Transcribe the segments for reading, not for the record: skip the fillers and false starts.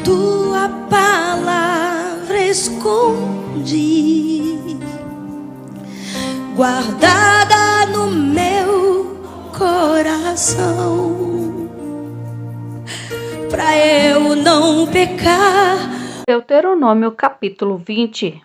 tua palavra escondi, guardada no meu coração, pra eu não pecar. Deuteronômio capítulo 20.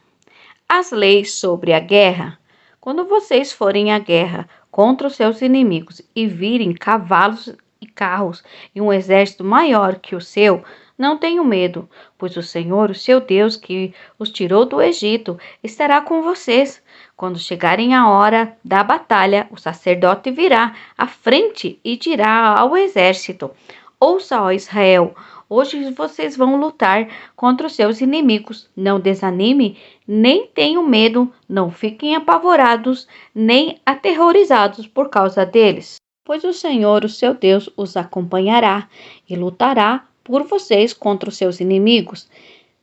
As leis sobre a guerra. Quando vocês forem à guerra contra os seus inimigos e virem cavalos e carros e um exército maior que o seu, não tenham medo, pois o Senhor, o seu Deus, que os tirou do Egito, estará com vocês. Quando chegarem a hora da batalha, o sacerdote virá à frente e dirá ao exército: ouça, ó Israel, hoje vocês vão lutar contra os seus inimigos. Não desanime, nem tenham medo, não fiquem apavorados, nem aterrorizados por causa deles. Pois o Senhor, o seu Deus, os acompanhará e lutará por vocês contra os seus inimigos,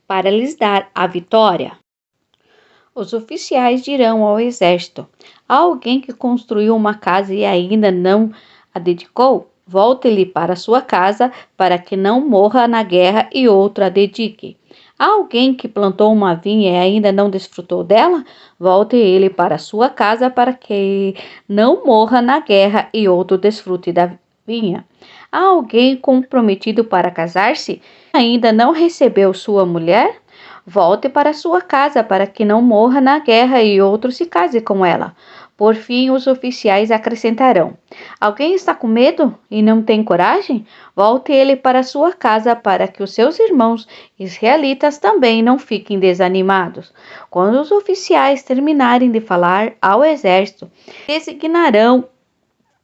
para lhes dar a vitória. Os oficiais dirão ao exército: há alguém que construiu uma casa e ainda não a dedicou? Volte-lhe para sua casa, para que não morra na guerra e outro a dedique. Há alguém que plantou uma vinha e ainda não desfrutou dela? Volte ele para sua casa, para que não morra na guerra e outro desfrute da vinha. Há alguém comprometido para casar-se? Ainda não recebeu sua mulher? Volte para sua casa, para que não morra na guerra e outro se case com ela. Por fim, os oficiais acrescentarão: alguém está com medo e não tem coragem? Volte ele para sua casa, para que os seus irmãos israelitas também não fiquem desanimados. Quando os oficiais terminarem de falar ao exército, designarão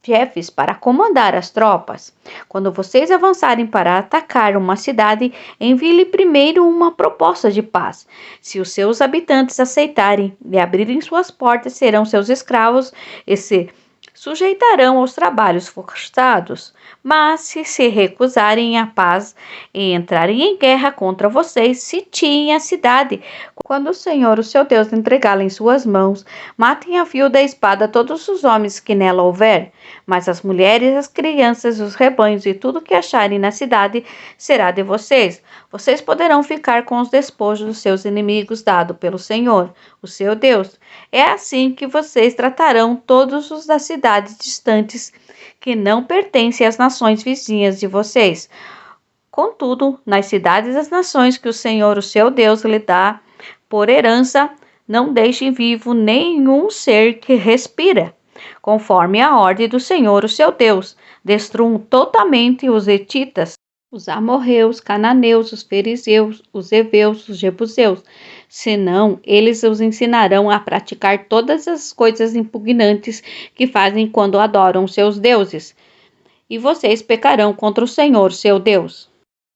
chefes para comandar as tropas. Quando vocês avançarem para atacar uma cidade, envie-lhe primeiro uma proposta de paz. Se os seus habitantes aceitarem e abrirem suas portas, serão seus escravos e se sujeitarão aos trabalhos forçados. Mas se recusarem a paz e entrarem em guerra contra vocês, sitiem a cidade. Quando o Senhor, o seu Deus, entregá-la em suas mãos, matem a fio da espada todos os homens que nela houver. Mas as mulheres, as crianças, os rebanhos e tudo que acharem na cidade será de vocês. Vocês poderão ficar com os despojos dos seus inimigos dado pelo Senhor, o seu Deus. É assim que vocês tratarão todos os das cidades distantes que não pertencem às nações vizinhas de vocês. Contudo, nas cidades das nações que o Senhor, o seu Deus, lhe dá por herança, não deixem vivo nenhum ser que respira. Conforme a ordem do Senhor, o seu Deus, destruam totalmente os hetitas, os amorreus, cananeus, os fariseus, os heveus, os jebuseus. Senão, eles os ensinarão a praticar todas as coisas impugnantes que fazem quando adoram seus deuses. E vocês pecarão contra o Senhor, seu Deus.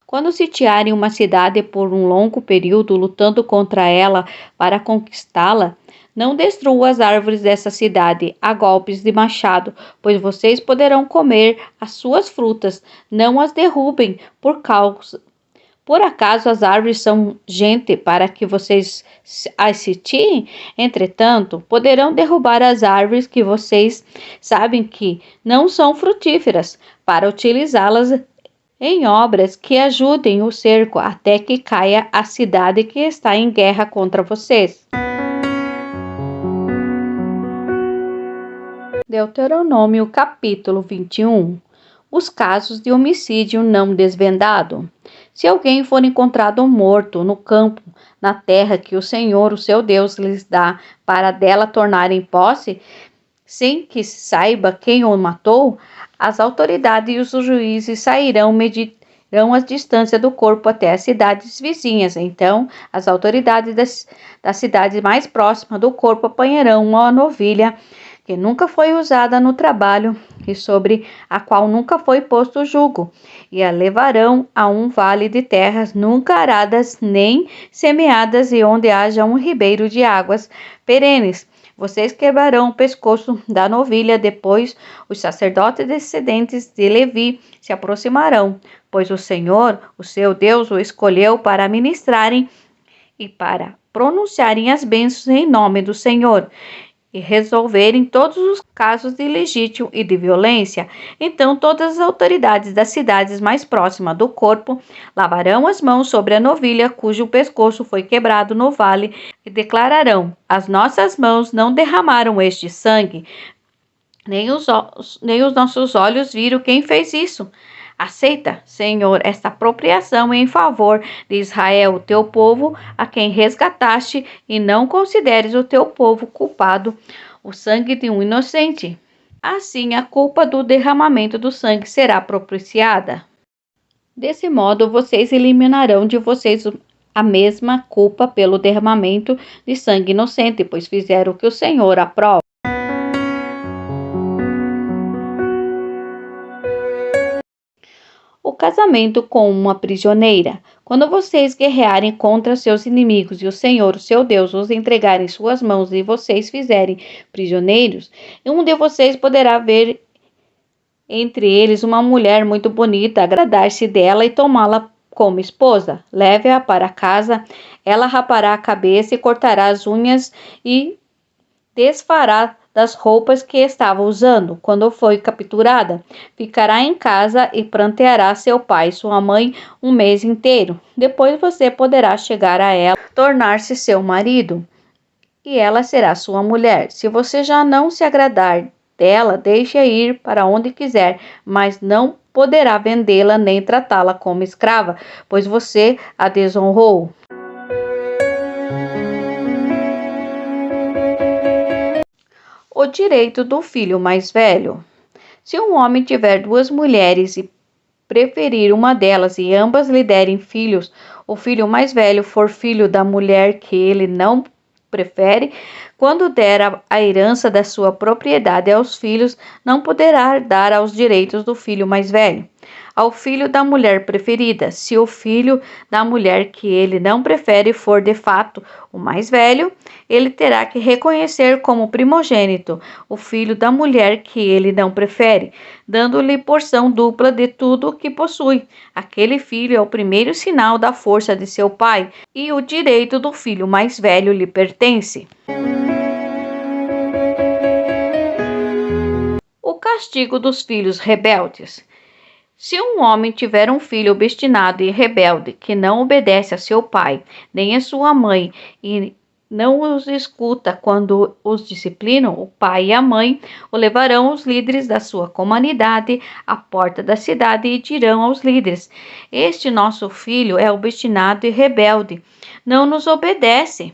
Quando sitiarem uma cidade por um longo período, lutando contra ela para conquistá-la, não destruam as árvores dessa cidade a golpes de machado, pois vocês poderão comer as suas frutas. Não as derrubem por acaso as árvores são gente para que vocês as sitiem? Entretanto, poderão derrubar as árvores que vocês sabem que não são frutíferas, para utilizá-las em obras que ajudem o cerco até que caia a cidade que está em guerra contra vocês. Deuteronômio capítulo 21. Os casos de homicídio não desvendado. Se alguém for encontrado morto no campo, na terra que o Senhor, o seu Deus, lhes dá para dela tornarem posse, sem que se saiba quem o matou, as autoridades e os juízes medirão a distância do corpo até as cidades vizinhas. Então, as autoridades da cidade mais próxima do corpo apanharão uma novilha que nunca foi usada no trabalho e sobre a qual nunca foi posto jugo, e a levarão a um vale de terras nunca aradas nem semeadas e onde haja um ribeiro de águas perenes. Vocês quebrarão o pescoço da novilha. Depois os sacerdotes descendentes de Levi se aproximarão, pois o Senhor, o seu Deus, o escolheu para ministrarem e para pronunciarem as bênçãos em nome do Senhor. e resolverem todos os casos de ilegítimo e de violência, então todas as autoridades das cidades mais próximas do corpo lavarão as mãos sobre a novilha cujo pescoço foi quebrado no vale e declararão: as nossas mãos não derramaram este sangue, nem os nossos olhos viram quem fez isso. Aceita, Senhor, esta apropriação em favor de Israel, o teu povo, a quem resgataste, e não consideres o teu povo culpado o sangue de um inocente. Assim, a culpa do derramamento do sangue será propiciada. Desse modo, vocês eliminarão de vocês a mesma culpa pelo derramamento de sangue inocente, pois fizeram o que o Senhor aprova. O casamento com uma prisioneira. Quando vocês guerrearem contra seus inimigos e o Senhor, o seu Deus, os entregar em suas mãos e vocês fizerem prisioneiros, um de vocês poderá ver entre eles uma mulher muito bonita, agradar-se dela e tomá-la como esposa. Leve-a para casa, ela rapará a cabeça e cortará as unhas e desfará das roupas que estava usando. Quando foi capturada, ficará em casa e pranteará seu pai e sua mãe um mês inteiro. Depois você poderá chegar a ela, tornar-se seu marido, e ela será sua mulher. Se você já não se agradar dela, deixe-a ir para onde quiser, mas não poderá vendê-la nem tratá-la como escrava, pois você a desonrou. O direito do filho mais velho. Se um homem tiver duas mulheres e preferir uma delas e ambas lhe derem filhos, o filho mais velho for filho da mulher que ele não prefere, quando der a herança da sua propriedade aos filhos, não poderá dar aos direitos do filho mais velho ao filho da mulher preferida. Se o filho da mulher que ele não prefere for de fato o mais velho, ele terá que reconhecer como primogênito o filho da mulher que ele não prefere, dando-lhe porção dupla de tudo o que possui. Aquele filho é o primeiro sinal da força de seu pai, e o direito do filho mais velho lhe pertence. O castigo dos filhos rebeldes. Se um homem tiver um filho obstinado e rebelde, que não obedece a seu pai, nem a sua mãe, e não os escuta quando os disciplinam, o pai e a mãe o levarão os líderes da sua comunidade à porta da cidade e dirão aos líderes: este nosso filho é obstinado e rebelde, não nos obedece,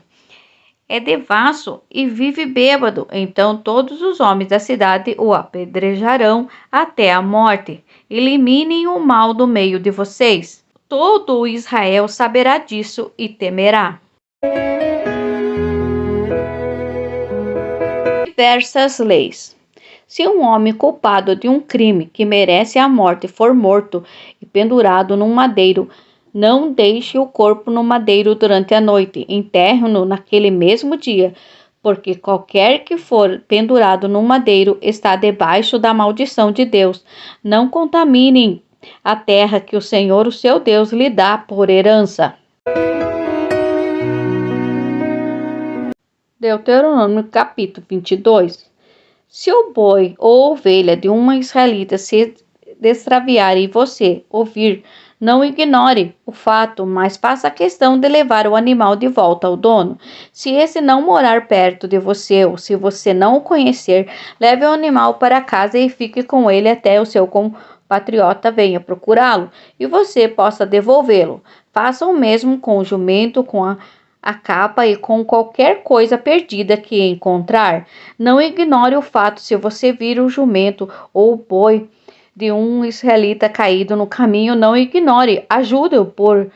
é devasso e vive bêbado. Então todos os homens da cidade o apedrejarão até a morte. Eliminem o mal do meio de vocês. Todo o Israel saberá disso e temerá. Diversas leis. Se um homem culpado de um crime que merece a morte for morto e pendurado num madeiro, não deixe o corpo no madeiro durante a noite, enterre-no naquele mesmo dia, porque qualquer que for pendurado no madeiro está debaixo da maldição de Deus. Não contaminem a terra que o Senhor, o seu Deus, lhe dá por herança. Deuteronômio capítulo 22. Se o boi ou ovelha de uma israelita se extraviar e você ouvir, não ignore o fato, mas faça questão de levar o animal de volta ao dono. Se esse não morar perto de você ou se você não o conhecer, leve o animal para casa e fique com ele até o seu compatriota venha procurá-lo e você possa devolvê-lo. Faça o mesmo com o jumento, com a capa e com qualquer coisa perdida que encontrar. Não ignore o fato se você vir o jumento ou o boi de um israelita caído no caminho, não ignore, ajude-o por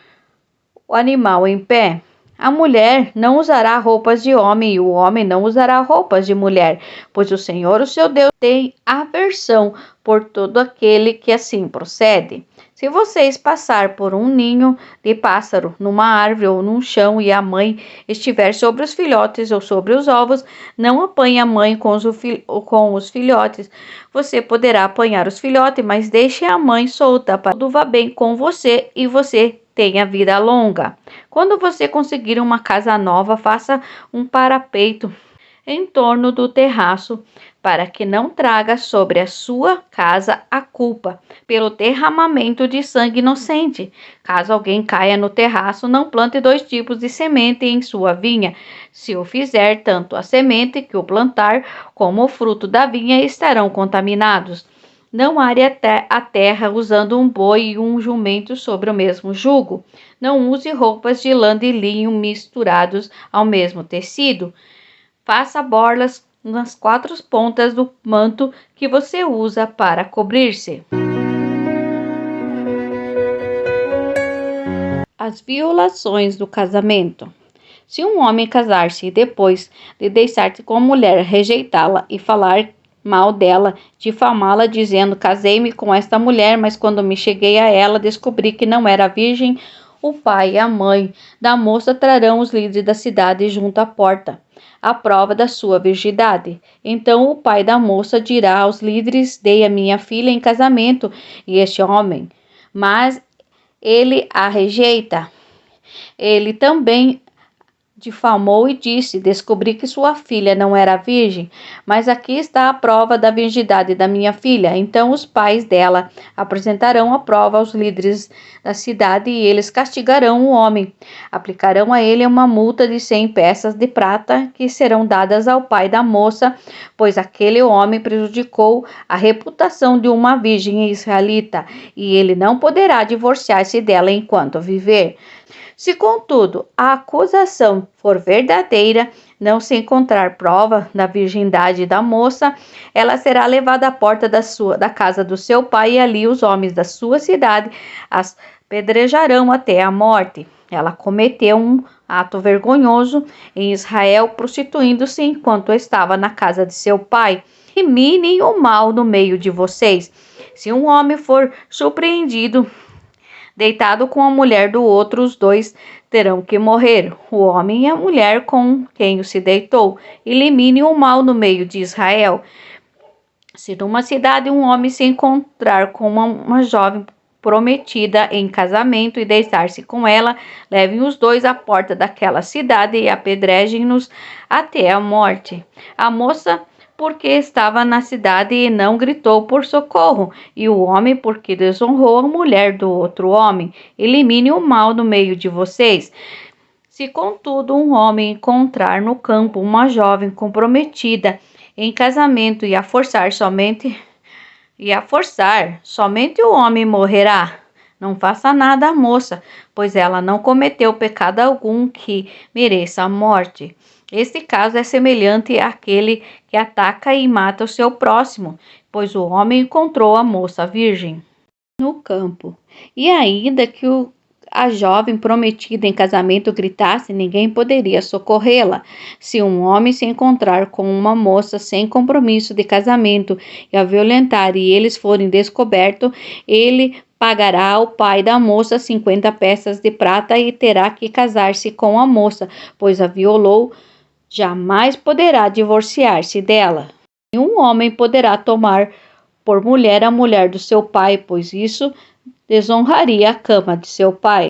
o animal em pé. A mulher não usará roupas de homem e o homem não usará roupas de mulher, pois o Senhor, o seu Deus, tem aversão por todo aquele que assim procede. Se vocês passar por um ninho de pássaro, numa árvore ou num chão e a mãe estiver sobre os filhotes ou sobre os ovos, não apanhe a mãe com os filhotes. Você poderá apanhar os filhotes, mas deixe a mãe solta para que tudo vá bem com você e você tenha vida longa. Quando você conseguir uma casa nova, faça um parapeito em torno do terraço, para que não traga sobre a sua casa a culpa pelo derramamento de sangue inocente. Caso alguém caia no terraço, não plante 2 tipos de semente em sua vinha. Se o fizer, tanto a semente que o plantar como o fruto da vinha estarão contaminados. Não are a terra usando um boi e um jumento sobre o mesmo jugo. Não use roupas de lã e linho misturados ao mesmo tecido. Faça borlas nas 4 pontas do manto que você usa para cobrir-se. As violações do casamento. Se um homem casar-se e depois de deixar-se com a mulher, rejeitá-la e falar mal dela, difamá-la dizendo: casei-me com esta mulher, mas quando me cheguei a ela descobri que não era virgem, o pai e a mãe da moça trarão os líderes da cidade junto à porta, a prova da sua virgindade. Então o pai da moça dirá aos líderes: dei a minha filha em casamento e este homem, mas ele a rejeita. Ele também difamou e disse: descobri que sua filha não era virgem, mas aqui está a prova da virgindade da minha filha. Então os pais dela apresentarão a prova aos líderes da cidade e eles castigarão o homem. Aplicarão a ele uma multa de 100 peças de prata que serão dadas ao pai da moça, pois aquele homem prejudicou a reputação de uma virgem israelita e ele não poderá divorciar-se dela enquanto viver. Se, contudo, a acusação for verdadeira, não se encontrar prova da virgindade da moça, ela será levada à porta da casa do seu pai e ali os homens da sua cidade as apedrejarão até a morte. Ela cometeu um ato vergonhoso em Israel, prostituindo-se enquanto estava na casa de seu pai. Eliminem o mal no meio de vocês. Se um homem for surpreendido deitado com a mulher do outro, os 2 terão que morrer, o homem e a mulher com quem se deitou. Elimine o mal no meio de Israel. Se numa cidade um homem se encontrar com uma jovem prometida em casamento e deitar-se com ela, levem os 2 à porta daquela cidade e apedrejem-nos até a morte. A moça, porque estava na cidade e não gritou por socorro, e o homem, porque desonrou a mulher do outro homem. Elimine o mal no meio de vocês. Se, contudo, um homem encontrar no campo uma jovem comprometida em casamento e a forçar, somente o homem morrerá. Não faça nada à moça, pois ela não cometeu pecado algum que mereça a morte. Este caso é semelhante àquele que ataca e mata o seu próximo, pois o homem encontrou a moça virgem no campo. E ainda que a jovem prometida em casamento gritasse, ninguém poderia socorrê-la. Se um homem se encontrar com uma moça sem compromisso de casamento e a violentar e eles forem descobertos, ele pagará ao pai da moça 50 peças de prata e terá que casar-se com a moça, pois a violou. Jamais poderá divorciar-se dela. Nenhum homem poderá tomar por mulher a mulher do seu pai, pois isso desonraria a cama de seu pai.